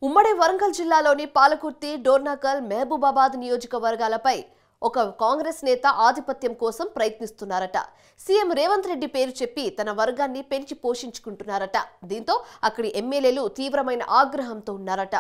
ఉమ్మడి వరంగల్ జిల్లాలోని పాలకుర్తి, డోర్నకల్, మహబూబాబాద్ నియోజకవర్గాలపై ఒక కాంగ్రెస్ నేత ఆధిపత్యం కోసం ప్రయత్నిస్తున్నారట. సీఎం రేవంత్ రెడ్డి పేరు చెప్పి తన వర్గాన్ని పెంచి పోషించుకుంటున్నారట. దీంతో అక్కడి ఎమ్మెల్యేలు తీవ్రమైన ఆగ్రహంతో ఉన్నారట.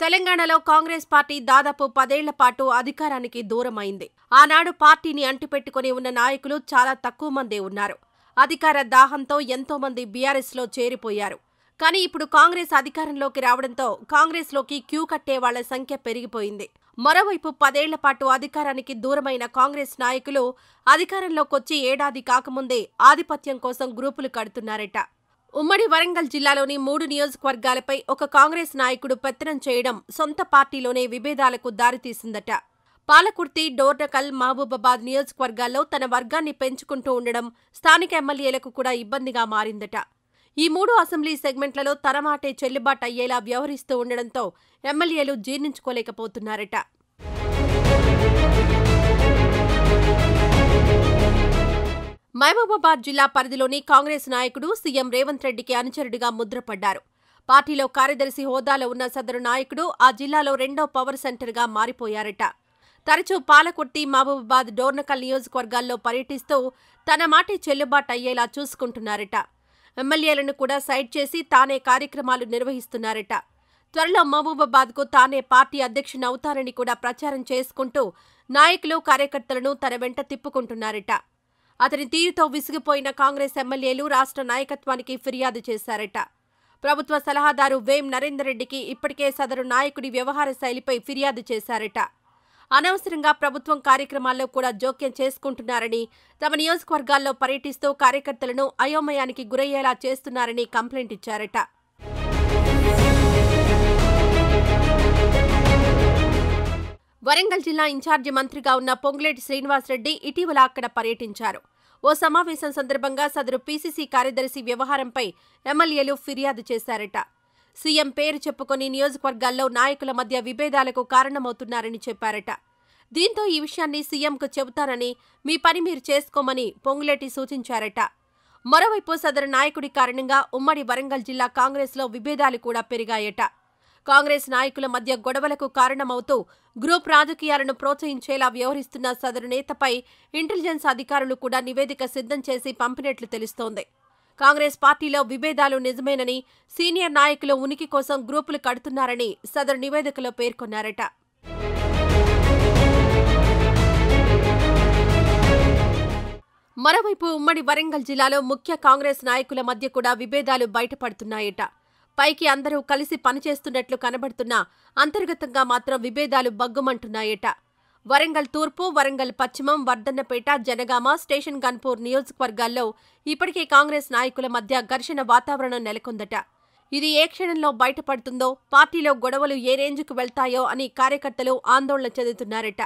తెలంగాణలో కాంగ్రెస్ పార్టీ దాదాపు 10 ఏళ్ల పాటు అధికారానికి దూరమైంది. ఆనాడు పార్టీని అంటిపెట్టుకుని ఉన్న నాయకులు చాలా తక్కువ మందే ఉన్నారు. అధికార దాహంతో ఎంతో మంది బీఆర్ఎస్లో చేరిపోయారు. కానీ ఇప్పుడు కాంగ్రెస్ అధికారంలోకి రావడంతో కాంగ్రెస్లోకి క్యూ కట్టే వాళ్ల సంఖ్య పెరిగిపోయింది. మరోవైపు 10 ఏళ్ల పాటు అధికారానికి దూరమైన కాంగ్రెస్ నాయకులు అధికారంలోకొచ్చి ఏడాది కాకముందే ఆధిపత్యం కోసం గ్రూపులు కడుతున్నారట. ఉమ్మడి వరంగల్ జిల్లాలోని 3 నియోజకవర్గాలపై ఒక కాంగ్రెస్ నాయకుడు పెత్తనం చేయడం సొంత పార్టీలోనే విభేదాలకు దారితీసిందట. పాలకుర్తి, డోర్నకల్, మహబూబాబాద్ నియోజకవర్గాల్లో తన వర్గాన్ని పెంచుకుంటూ ఉండడం స్థానిక ఎమ్మెల్యేలకు కూడా ఇబ్బందిగా మారిందట. ఈ 3 అసెంబ్లీ సెగ్మెంట్లలో తన మాటే చెల్లుబాటయ్యేలా వ్యవహరిస్తూ ఉండడంతో ఎమ్మెల్యేలు జీర్ణించుకోలేకపోతున్నారట. మహబూబాబాద్ జిల్లా పరిధిలోని కాంగ్రెస్ నాయకుడు సీఎం రేవంత్ రెడ్డికి అనుచరుడిగా ముద్రపడ్డారు. పార్టీలో కార్యదర్శి హోదాలో ఉన్న సదరు నాయకుడు ఆ జిల్లాలో 2వ పవర్ సెంటర్గా మారిపోయారట. తరచూ పాలకుర్తి, మహబూబాబాద్, డోర్నకల్ నియోజకవర్గాల్లో పర్యటిస్తూ తన మాటే చెల్లుబాటయ్యేలా చూసుకుంటున్నారట. ఎమ్మెల్యేలను కూడా సైడ్ చేసి తానే కార్యక్రమాలు నిర్వహిస్తున్నారట. త్వరలో మహబూబాబాద్కు తానే పార్టీ అధ్యక్షునవుతారని కూడా ప్రచారం చేసుకుంటూ నాయకులు, కార్యకర్తలను తన వెంట తిప్పుకుంటున్నారట. అతని తీరుతో విసిగిపోయిన కాంగ్రెస్ ఎమ్మెల్యేలు రాష్ట్ర నాయకత్వానికి ఫిర్యాదు చేశారట. ప్రభుత్వ సలహాదారు వేం నరేందర్ రెడ్డికి ఇప్పటికే సదరు నాయకుడి వ్యవహార శైలిపై ఫిర్యాదు చేశారట. అనవసరంగా ప్రభుత్వం కార్యక్రమాల్లో కూడా జోక్యం చేసుకుంటున్నారని, తమ నియోజకవర్గాల్లో పర్యటిస్తూ కార్యకర్తలను అయోమయానికి గురయ్యేలా చేస్తున్నారని కంప్లైంట్ ఇచ్చారట. వరంగల్ జిల్లా ఇన్ఛార్జి మంత్రిగా ఉన్న పొంగులేటి శ్రీనివాసరెడ్డి ఇటీవల అక్కడ పర్యటించారు. ఓ సమావేశం సందర్భంగా సదరు పీసీసీ కార్యదర్శి వ్యవహారంపై ఎమ్మెల్యేలు ఫిర్యాదు చేశారట. సీఎం పేరు చెప్పుకొని నియోజకవర్గాల్లో నాయకుల మధ్య విభేదాలకు కారణమవుతున్నారని చెప్పారట. దీంతో ఈ విషయాన్ని సీఎంకు చెబుతానని, మీ పని మీరు చేసుకోమని పొంగులేటి సూచించారట. మరోవైపు సదరు నాయకుడి కారణంగా ఉమ్మడి వరంగల్ జిల్లా కాంగ్రెస్లో విభేదాలు కూడా పెరిగాయట. కాంగ్రెస్ నాయకుల మధ్య గొడవలకు కారణమవుతూ గ్రూప్ రాజకీయాలను ప్రోత్సహించేలా వ్యవహరిస్తున్న సదరు నేతపై ఇంటెలిజెన్స్ అధికారులు కూడా నివేదిక సిద్ధం చేసి పంపినట్లు తెలుస్తోంది. కాంగ్రెస్ పార్టీలో విభేదాలు నిజమేనని, సీనియర్ నాయకులు ఉనికి కోసం గ్రూపులు కడుతున్నారని సదరు నివేదికలో పేర్కొన్నారట. మరోవైపు ఉమ్మడి వరంగల్ జిల్లాలో ముఖ్య కాంగ్రెస్ నాయకుల మధ్య కూడా విభేదాలు బయటపడుతున్నాయట. పైకి అందరూ కలిసి పనిచేస్తున్నట్లు కనబడుతున్నా అంతర్గతంగా మాత్రం విభేదాలు బగ్గుమంటున్నాయట. వరంగల్ తూర్పు, వరంగల్ పశ్చిమం, వర్ధన్నపేట, జనగామ, స్టేషన్ గన్పూర్ నియోజకవర్గాల్లో ఇప్పటికే కాంగ్రెస్ నాయకుల మధ్య ఘర్షణ వాతావరణం నెలకొందట. ఇది ఏ క్షణంలో బయటపడుతుందో, పార్టీలో గొడవలు ఏ రేంజ్కు వెళ్తాయో అని కార్యకర్తలు ఆందోళన చెందుతున్నారట.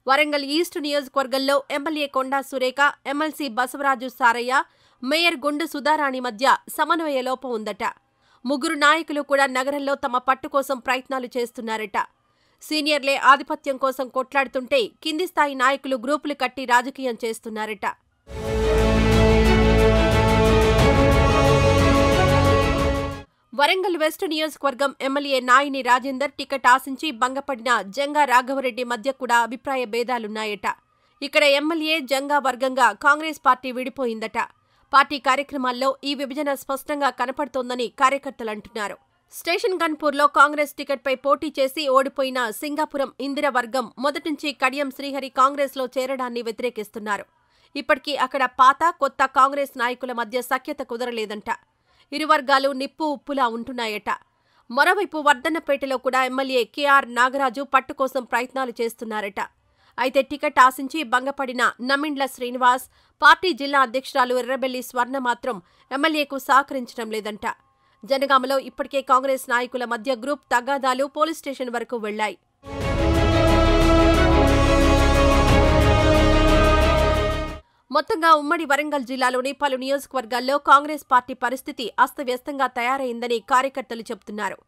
వరంగల్ ఈస్ట్ నియోజకవర్గంలో MLA Konda Surekha, MLC Basavaraju Sarayya, mayor గుండు సుధారాణి మధ్య సమన్వయ లోపం ఉందట. 3 నాయకులు కూడా నగరంలో తమ పట్టు కోసం ప్రయత్నాలు చేస్తున్నారట. సీనియర్లే ఆధిపత్యం కోసం కొట్లాడుతుంటే కింది స్థాయి నాయకులు గ్రూపులు కట్టి రాజకీయం చేస్తున్నారట. వరంగల్ వెస్ట్ నియోజకవర్గం ఎమ్మెల్యే నాయిని రాజేందర్ టికెట్ ఆశించి భంగపడిన జంగా రాఘవరెడ్డి మధ్య కూడా అభిప్రాయ భేదాలున్నాయట. ఇక్కడ ఎమ్మెల్యే, జంగా వర్గంగా కాంగ్రెస్ పార్టీ విడిపోయిందట. పార్టీ కార్యక్రమాల్లో ఈ విభజన స్పష్టంగా కనపడుతోందని కార్యకర్తలు అంటున్నారు. స్టేషన్ గన్పూర్లో కాంగ్రెస్ టికెట్పై పోటీ చేసి ఓడిపోయిన సింగాపురం ఇందిర వర్గం మొదటించి కడియం శ్రీహరి కాంగ్రెస్లో చేరడాన్ని వ్యతిరేకిస్తున్నారు. ఇప్పటికీ అక్కడ పాత, కొత్త కాంగ్రెస్ నాయకుల మధ్య సఖ్యత కుదరలేదంట. ఇరు వర్గాలు నిప్పు ఉప్పులా ఉంటున్నాయట. మరోవైపు వర్ధన్నపేటలో కూడా ఎమ్మెల్యే కేఆర్ నాగరాజు పట్టు కోసం ప్రయత్నాలు చేస్తున్నారట. అయితే టికెట్ ఆశించి భంగపడిన నమిండ్ల శ్రీనివాస్, పార్టీ జిల్లా అధ్యక్షురాలు ఎర్రబెల్లి స్వర్ణ మాత్రం ఎమ్మెల్యేకు సహకరించడం లేదంట. జనగామలో ఇప్పటికే కాంగ్రెస్ నాయకుల మధ్య గ్రూప్ తగాదాలు పోలీస్ స్టేషన్ వరకు వెళ్లాయి. మొత్తంగా ఉమ్మడి వరంగల్ జిల్లాలోని పలు నియోజకవర్గాల్లో కాంగ్రెస్ పార్టీ పరిస్థితి అస్తవ్యస్తంగా తయారైందని కార్యకర్తలు చెబుతున్నారు.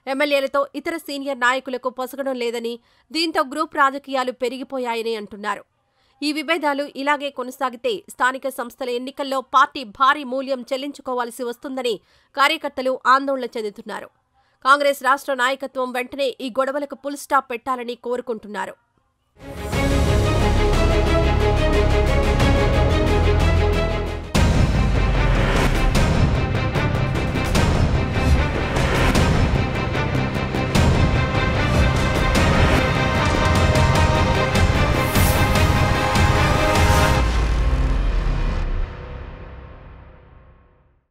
ఎమ్మెల్యేలతో ఇతర సీనియర్ నాయకులకు పొసగడం లేదని, దీంతో గ్రూప్ రాజకీయాలు పెరిగిపోయాయని అంటున్నారు. ఈ విభేదాలు ఇలాగే కొనసాగితే స్థానిక సంస్థల ఎన్నికల్లో పార్టీ భారీ మూల్యం చెల్లించుకోవాల్సి వస్తుందని కార్యకర్తలు ఆందోళన చెందుతున్నారు. కాంగ్రెస్ రాష్ట్ర నాయకత్వం వెంటనే ఈ గొడవలకు ఫుల్ స్టాప్ పెట్టాలని కోరుకుంటున్నారు.